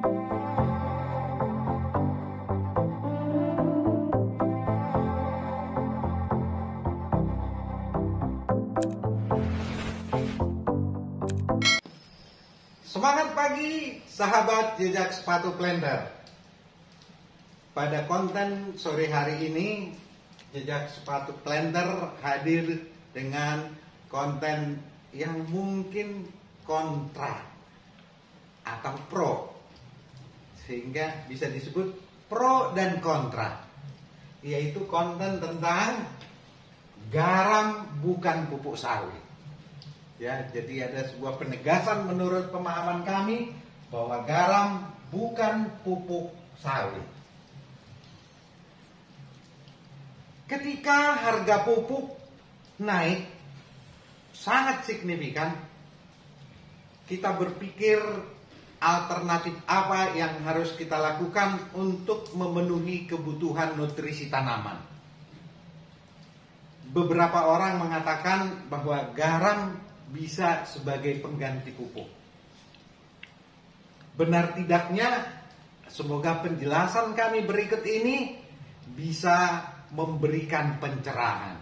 Semangat pagi sahabat jejak sepatu Plender. Pada konten sore hari ini, jejak sepatu Plender hadir dengan konten yang mungkin kontra atau pro, sehingga bisa disebut pro dan kontra, yaitu konten tentang garam bukan pupuk sawit. Ya, jadi ada sebuah penegasan menurut pemahaman kami bahwa garam bukan pupuk sawit. Ketika harga pupuk naik sangat signifikan, kita berpikir alternatif apa yang harus kita lakukan untuk memenuhi kebutuhan nutrisi tanaman. Beberapa orang mengatakan bahwa garam bisa sebagai pengganti pupuk. Benar tidaknya, semoga penjelasan kami berikut ini bisa memberikan pencerahan.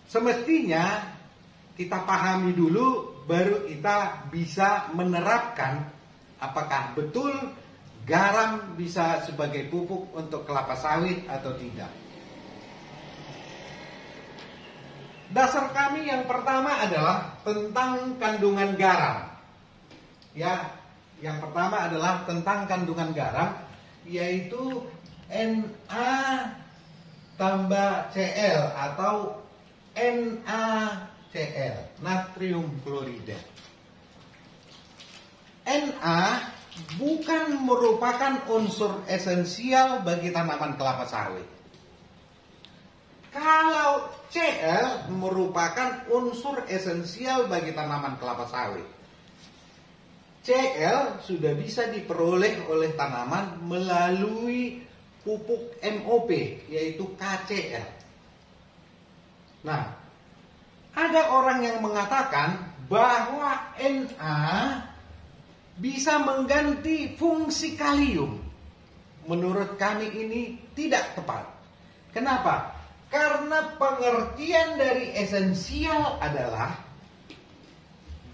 Semestinya kita pahami dulu, baru kita bisa menerapkan apakah betul garam bisa sebagai pupuk untuk kelapa sawit atau tidak. Dasar kami yang pertama adalah tentang kandungan garam. Ya, yang pertama adalah tentang kandungan garam, yaitu Na tambah Cl atau NaCl, natrium klorida. Na bukan merupakan unsur esensial bagi tanaman kelapa sawit. Kalau Cl merupakan unsur esensial bagi tanaman kelapa sawit. Cl sudah bisa diperoleh oleh tanaman melalui pupuk MOP, yaitu KCl. Nah, ada orang yang mengatakan bahwa Na bisa mengganti fungsi kalium. Menurut kami ini tidak tepat. Kenapa? Karena pengertian dari esensial adalah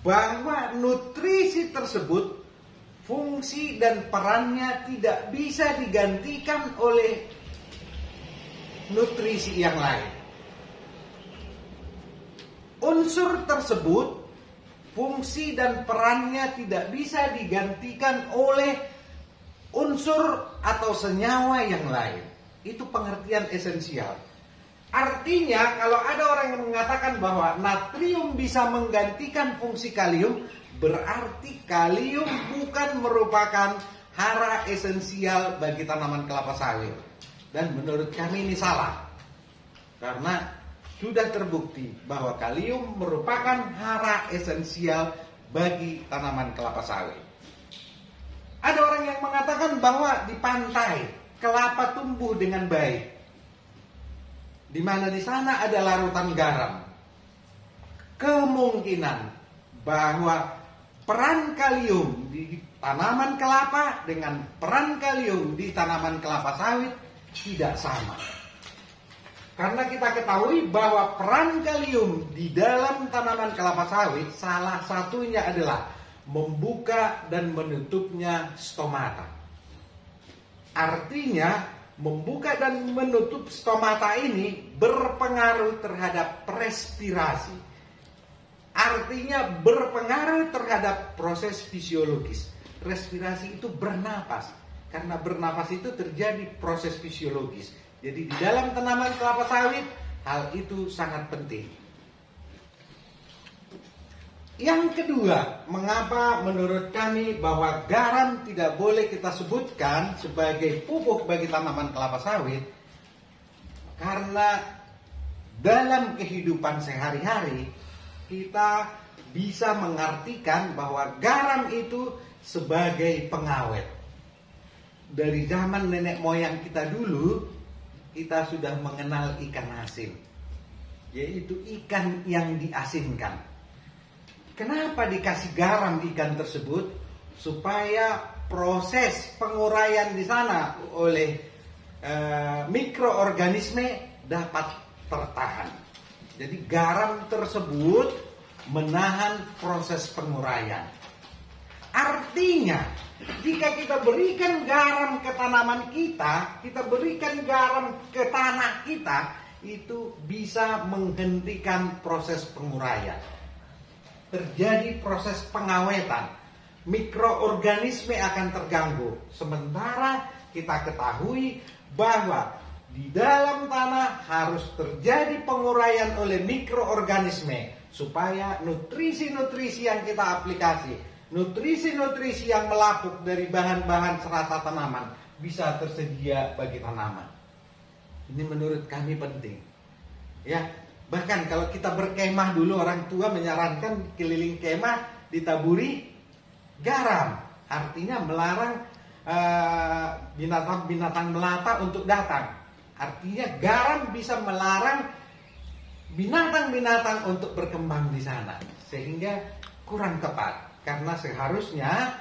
bahwa nutrisi tersebut, fungsi dan perannya tidak bisa digantikan oleh nutrisi yang lain. Unsur tersebut, fungsi dan perannya tidak bisa digantikan oleh unsur atau senyawa yang lain. Itu pengertian esensial. Artinya kalau ada orang yang mengatakan bahwa natrium bisa menggantikan fungsi kalium, berarti kalium bukan merupakan hara esensial bagi tanaman kelapa sawit. Dan menurut kami ini salah. Karena sudah terbukti bahwa kalium merupakan hara esensial bagi tanaman kelapa sawit. Ada orang yang mengatakan bahwa di pantai kelapa tumbuh dengan baik, di mana di sana ada larutan garam. Kemungkinan bahwa peran kalium di tanaman kelapa dengan peran kalium di tanaman kelapa sawit tidak sama. Karena kita ketahui bahwa peran kalium di dalam tanaman kelapa sawit salah satunya adalah membuka dan menutupnya stomata. Artinya membuka dan menutup stomata ini berpengaruh terhadap respirasi. Artinya berpengaruh terhadap proses fisiologis. Respirasi itu bernapas. Karena bernapas itu terjadi proses fisiologis. Jadi di dalam tanaman kelapa sawit, hal itu sangat penting. Yang kedua, mengapa menurut kami bahwa garam tidak boleh kita sebutkan sebagai pupuk bagi tanaman kelapa sawit? Karena dalam kehidupan sehari-hari kita bisa mengartikan bahwa garam itu sebagai pengawet. Dari zaman nenek moyang kita dulu, kita sudah mengenal ikan asin, yaitu ikan yang diasinkan. Kenapa dikasih garam ikan tersebut? supaya proses penguraian di sana oleh mikroorganisme dapat tertahan. Jadi garam tersebut menahan proses penguraian. Artinya, jika kita berikan garam ke tanaman kita berikan garam ke tanah kita, itu bisa menghentikan proses penguraian. Terjadi proses pengawetan. Mikroorganisme akan terganggu. Sementara kita ketahui bahwa di dalam tanah harus terjadi penguraian oleh mikroorganisme supaya nutrisi-nutrisi yang kita aplikasi, nutrisi-nutrisi yang melapuk dari bahan-bahan serata tanaman bisa tersedia bagi tanaman. Ini menurut kami penting. Ya, bahkan kalau kita berkemah dulu, orang tua menyarankan keliling kemah ditaburi garam, artinya melarang binatang-binatang melata untuk datang. Artinya garam bisa melarang binatang-binatang untuk berkembang di sana, sehingga kurang tepat. Karena seharusnya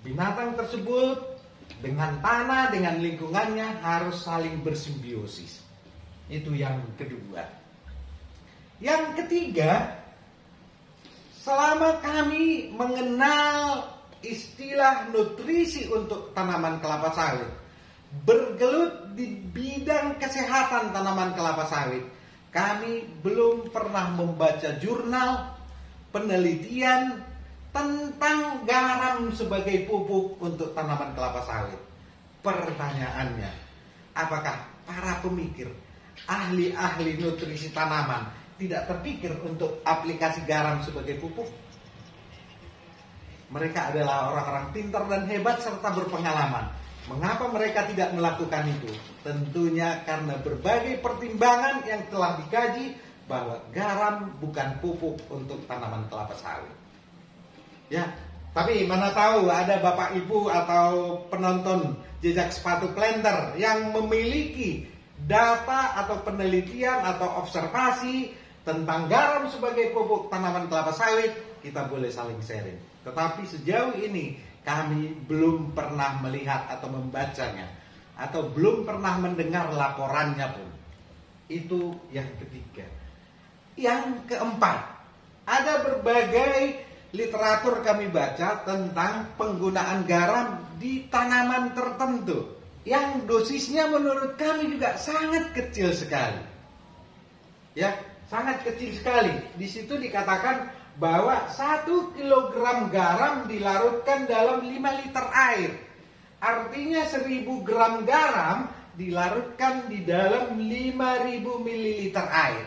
binatang tersebut dengan tanah, dengan lingkungannya harus saling bersimbiosis. Itu yang kedua. Yang ketiga, selama kami mengenal istilah nutrisi untuk tanaman kelapa sawit, bergelut di bidang kesehatan tanaman kelapa sawit, kami belum pernah membaca jurnal penelitian tentang garam sebagai pupuk untuk tanaman kelapa sawit. Pertanyaannya, apakah para pemikir, ahli-ahli nutrisi tanaman tidak terpikir untuk aplikasi garam sebagai pupuk? Mereka adalah orang-orang pintar dan hebat serta berpengalaman. Mengapa mereka tidak melakukan itu? Tentunya karena berbagai pertimbangan yang telah dikaji bahwa garam bukan pupuk untuk tanaman kelapa sawit. Ya, tapi mana tahu ada bapak ibu atau penonton jejak sepatu planter yang memiliki data atau penelitian atau observasi tentang garam sebagai pupuk tanaman kelapa sawit, kita boleh saling sharing. Tetapi sejauh ini kami belum pernah melihat atau membacanya, atau belum pernah mendengar laporannya pun. Itu yang ketiga. Yang keempat, ada berbagai literatur kami baca tentang penggunaan garam di tanaman tertentu yang dosisnya menurut kami juga sangat kecil sekali. Ya, sangat kecil sekali. Di situ dikatakan bahwa 1 kilogram garam dilarutkan dalam 5 liter air. Artinya 1000 gram garam dilarutkan di dalam 5000 mililiter air.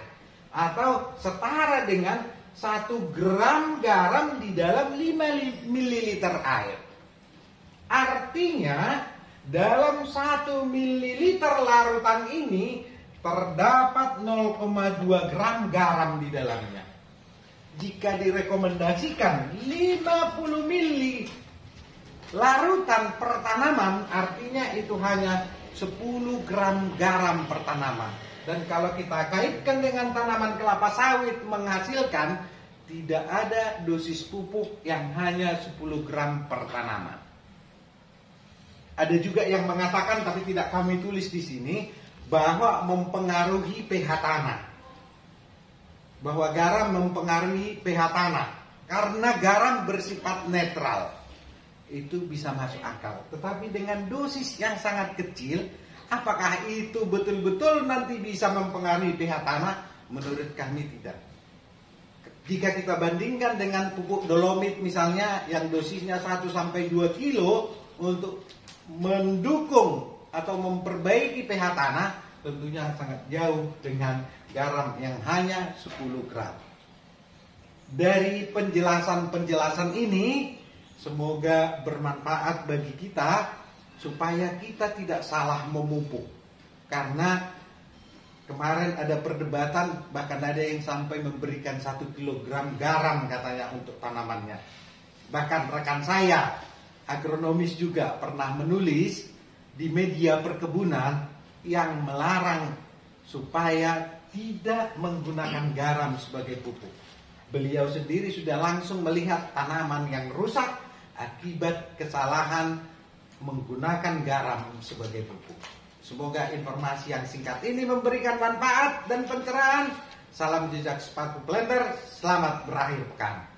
Atau setara dengan 1 gram garam di dalam 5 mililiter air. Artinya dalam 1 mililiter larutan ini terdapat 0,2 gram garam di dalamnya. Jika direkomendasikan 50 mili larutan per tanaman, artinya itu hanya 10 gram garam per tanaman. Dan kalau kita kaitkan dengan tanaman kelapa sawit menghasilkan, tidak ada dosis pupuk yang hanya 10 gram per tanaman. Ada juga yang mengatakan, tapi tidak kami tulis di sini, bahwa mempengaruhi pH tanah. Bahwa garam mempengaruhi pH tanah. Karena garam bersifat netral. Itu bisa masuk akal. Tetapi dengan dosis yang sangat kecil, apakah itu betul-betul nanti bisa mempengaruhi pH tanah? Menurut kami tidak. Jika kita bandingkan dengan pupuk dolomit misalnya, yang dosisnya 1-2 kilo untuk mendukung atau memperbaiki pH tanah, tentunya sangat jauh dengan garam yang hanya 10 gram. Dari penjelasan-penjelasan ini, semoga bermanfaat bagi kita supaya kita tidak salah memupuk. Karena kemarin ada perdebatan, bahkan ada yang sampai memberikan 1 kilogram garam katanya untuk tanamannya. Bahkan rekan saya, agronomis juga pernah menulis di media perkebunan yang melarang supaya tidak menggunakan garam sebagai pupuk. Beliau sendiri sudah langsung melihat tanaman yang rusak akibat kesalahan menggunakan garam sebagai pupuk. Semoga informasi yang singkat ini memberikan manfaat dan pencerahan. Salam jejak sepatu blender, selamat berakhir pekan.